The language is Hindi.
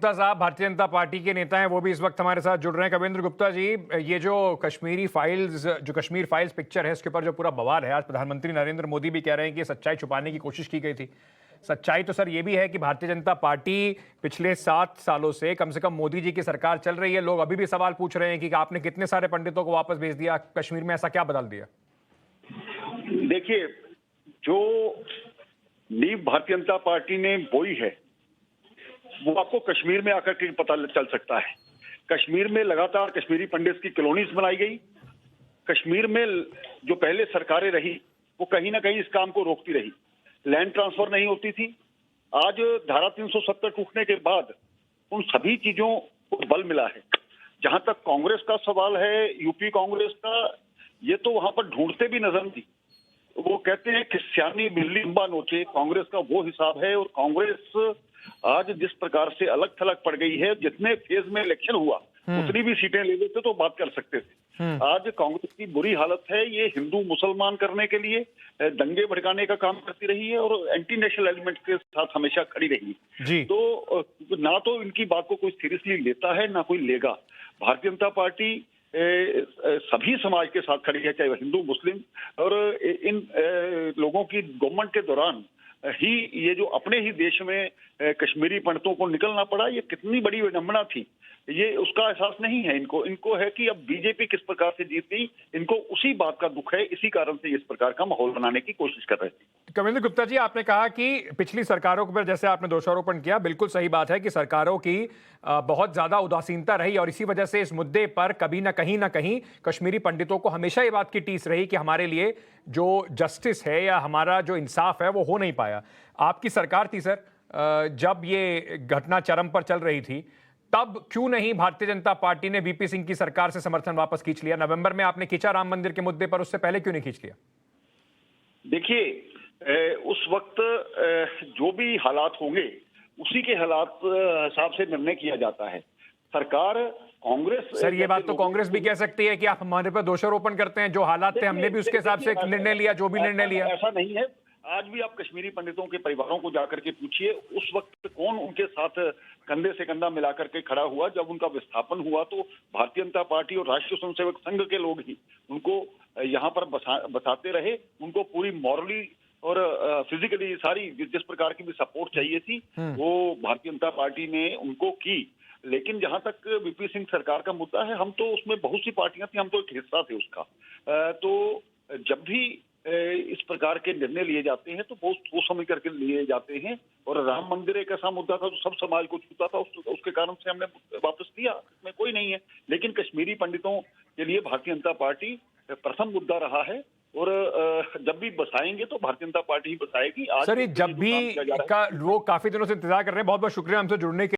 गुप्ता साहब भारतीय जनता पार्टी के नेता हैं, वो भी इस वक्त हमारे साथ जुड़ रहे हैं। कविंद्र गुप्ता जी, ये जो कश्मीर फाइल्स पिक्चर है, इसके ऊपर जो पूरा बवाल है, आज प्रधानमंत्री नरेंद्र मोदी भी कह रहे हैं कि सच्चाई छुपाने की कोशिश की गई थी। सच्चाई तो सर ये भी है कि भारतीय जनता पार्टी पिछले 7 सालों से कम मोदी जी की सरकार चल रही है। लोग अभी भी सवाल पूछ रहे हैं कि आपने कितने सारे पंडितों को वापस भेज दिया, कश्मीर में ऐसा क्या बदल दिया? देखिए, जो नींव भारतीय जनता पार्टी ने बोई है वो आपको कश्मीर में आकर के पता चल सकता है। कश्मीर में लगातार कश्मीरी पंडित की कॉलोनीज बनाई गई। कश्मीर में जो पहले सरकारें रही वो कहीं ना कहीं इस काम को रोकती रही। लैंड ट्रांसफर नहीं होती थी। आज धारा 370 टूटने के बाद उन सभी चीजों को बल मिला है। जहां तक कांग्रेस का सवाल है, यूपी कांग्रेस का, ये तो वहां पर ढूंढते भी नजर नहीं। वो कहते हैं कि सियानी बिल्ली अम्बा नोचे, कांग्रेस का वो हिसाब है। और कांग्रेस आज जिस प्रकार से अलग थलग पड़ गई है, जितने फेज में इलेक्शन हुआ उतनी भी सीटें ले लेते तो बात कर सकते थे। आज कांग्रेस की बुरी हालत है। ये हिंदू मुसलमान करने के लिए दंगे भड़काने का काम करती रही है और एंटी नेशनल एलिमेंट के साथ हमेशा खड़ी रही है। तो ना तो इनकी बात को कोई सीरियसली लेता है ना कोई लेगा। भारतीय जनता पार्टी सभी समाज के साथ खड़ी है, चाहे वह हिंदू मुस्लिम। और इन लोगों की गवर्नमेंट के दौरान ही ये जो अपने ही देश में कश्मीरी पंडितों को निकलना पड़ा, ये कितनी बड़ी विडंबना थी, ये उसका एहसास नहीं है इनको। इनको है कि अब बीजेपी किस प्रकार से जीत गई, इनको उसी बात का दुख है। इसी कारण से इस प्रकार का माहौल बनाने की कोशिश कर रहे थे। कविंद्र गुप्ता जी, आपने कहा कि पिछली सरकारों पर जैसे आपने दोषारोपण किया, बिल्कुल सही बात है कि सरकारों की बहुत ज्यादा उदासीनता रही और इसी वजह से इस मुद्दे पर कभी ना कहीं कश्मीरी पंडितों को हमेशा ये बात की टीस रही कि हमारे लिए जो जस्टिस है या हमारा जो इंसाफ है वो हो नहीं पाया। आपकी सरकार थी सर, जब ये घटना चरम पर चल रही थी, तब क्यों नहीं भारतीय जनता पार्टी ने वीपी सिंह की सरकार से समर्थन वापस खींच लिया? नवंबर में आपने खींचा राम मंदिर के मुद्दे पर, उससे पहले क्यों नहीं खींच लिया? देखिए, उस वक्त जो भी हालात होंगे उसी के हालात हिसाब से निर्णय किया जाता है। सरकार कांग्रेस, सर ये बात तो कांग्रेस भी कह सकती है कि आप हमारे पर दोषारोपण करते हैं। जो हालात थे हमने भी उसके हिसाब से निर्णय लिया, जो भी निर्णय लिया। ऐसा नहीं है। आज भी आप कश्मीरी पंडितों के परिवारों को जाकर के पूछिए, उस वक्त कौन उनके साथ कंधे से कंधा मिलाकर के खड़ा हुआ। जब उनका विस्थापन हुआ तो भारतीय जनता पार्टी और राष्ट्रीय स्वयंसेवक संघ के लोग ही उनको यहाँ पर बसाते रहे। उनको पूरी मॉरली और फिजिकली सारी जिस प्रकार की भी सपोर्ट चाहिए थी वो भारतीय जनता पार्टी ने उनको की। लेकिन जहां तक वीपी सिंह सरकार का मुद्दा है, हम तो उसमें बहुत सी पार्टियां थी, हम तो एक हिस्सा थे उसका। तो जब भी इस प्रकार के निर्णय लिए जाते हैं तो बहुत सोच समझ करके लिए जाते हैं। और राम मंदिर एक ऐसा मुद्दा था जो सब समाज को छूता था, उसके कारण से हमने वापस लिया, इसमें कोई नहीं है। लेकिन कश्मीरी पंडितों के लिए भारतीय जनता पार्टी प्रथम मुद्दा रहा है और जब भी बसाएंगे तो भारतीय जनता पार्टी ही बसाएगी। आज सर, जब भी का लोग काफी दिनों से इंतजार कर रहे हैं। बहुत बहुत शुक्रिया हमसे जुड़ने के